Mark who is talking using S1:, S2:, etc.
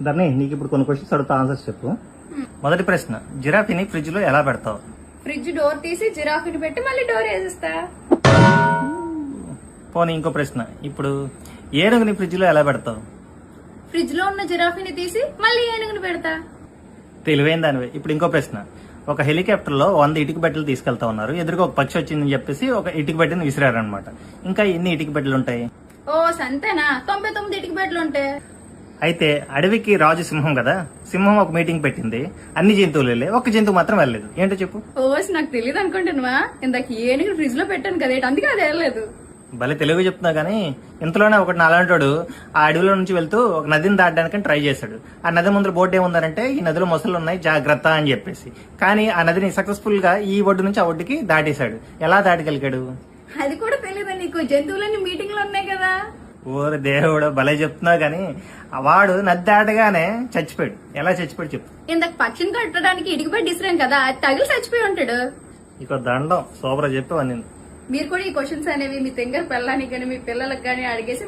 S1: ధర్ని నీకు ఇప్పుడు కొన్ని క్వశ్చన్స్ అడుగుతా ఆన్సర్స్ చెప్పు. మొదటి ప్రశ్న, జిరాఫీని ఫ్రిడ్జ్ లో ఎలా పెడతావు?
S2: ఫ్రిడ్జ్ డోర్ తీసి జిరాఫీని పెట్టి మళ్ళీ డోర్ వేసేస్తా.
S1: పోనీ ఇంకో ప్రశ్న, ఇప్పుడు ఏనుగుని ఫ్రిడ్జ్ లో ఎలా పెడతావు?
S2: ఫ్రిడ్జ్ లో ఉన్న జిరాఫీని తీసి మళ్ళీ ఏనుగుని పెడతా.
S1: తెలివైన దానివే. ఇప్పుడు ఇంకో ప్రశ్న, ఒక హెలికాప్టర్ లో 100 ఇటుక బెడ్డలు తీసుకెళ్తా ఉన్నారు. ఎదురుగా ఒక పక్షి వచ్చిందని చెప్పేసి ఒక ఇటుక బెడ్డని విసిరారనమాట. ఇంకా ఎన్ని ఇటుక బెడ్డలు ఉంటాయి?
S2: ఓ సంతేనా, 99 ఇటుక బెడ్లు ఉంటాయి.
S1: అయితే అడవికి రాజు సింహం కదా, సింహం ఒక మీటింగ్ పెట్టింది. అన్ని జంతువులు వెళ్ళే, ఒక్క జంతువు మాత్రం వెళ్ళలేదు. ఏంటో చెప్పు.
S2: ఓస్ నాకు తెలియదు అనుకుంటున్నావా? ఇందాక ఏనుగుని ఫ్రిడ్జ్ లో పెట్టాను కదా, అందుకే అది వెళ్ళలేదు.
S1: భలే తెలుగు చెప్తున్నా కానీ ఇంతలోనే ఒకటి నాలంటాడు ఆ అడవిలో నుంచి వెళ్తూ ఒక నదిని దాటడానికి ట్రై చేశాడు. ఆ నది ముందు బోర్డు ఏముందంటే ఈ నదిలో మొసలు ఉన్నాయి జాగ్రత్త అని చెప్పేసి. కానీ ఆ నదిని సక్సెస్ఫుల్ గా ఈ ఒడ్డు నుంచి ఆ ఒడ్డుకి దాటేశాడు. ఎలా దాటగలిగాడు?
S2: అది కూడా తెలియదు నీకు, జంతువులన్నీ మీటింగ్ లో ఉన్నాయి కదా.
S1: ఓరు దేవుడు, భలే చెప్తున్నావు కానీ వాడు నది దాటగానే చచ్చిపోయాడు. ఎలా చచ్చిపోయాడు చెప్పు.
S2: ఇందాక పక్షిని కట్టడానికి ఇటుక బెడ్ ఇసిరాం కదా, అది తగిలి చచ్చిపోయి ఉంటాడు.
S1: ఇక దండం సూపర్ చెప్పావు నేను.
S2: మీరు కూడా ఈ క్వశ్చన్స్ అనేవి మీ తెంగర్ పిల్లలకి కానీ మీ పిల్లలకు కానీ అడిగేసి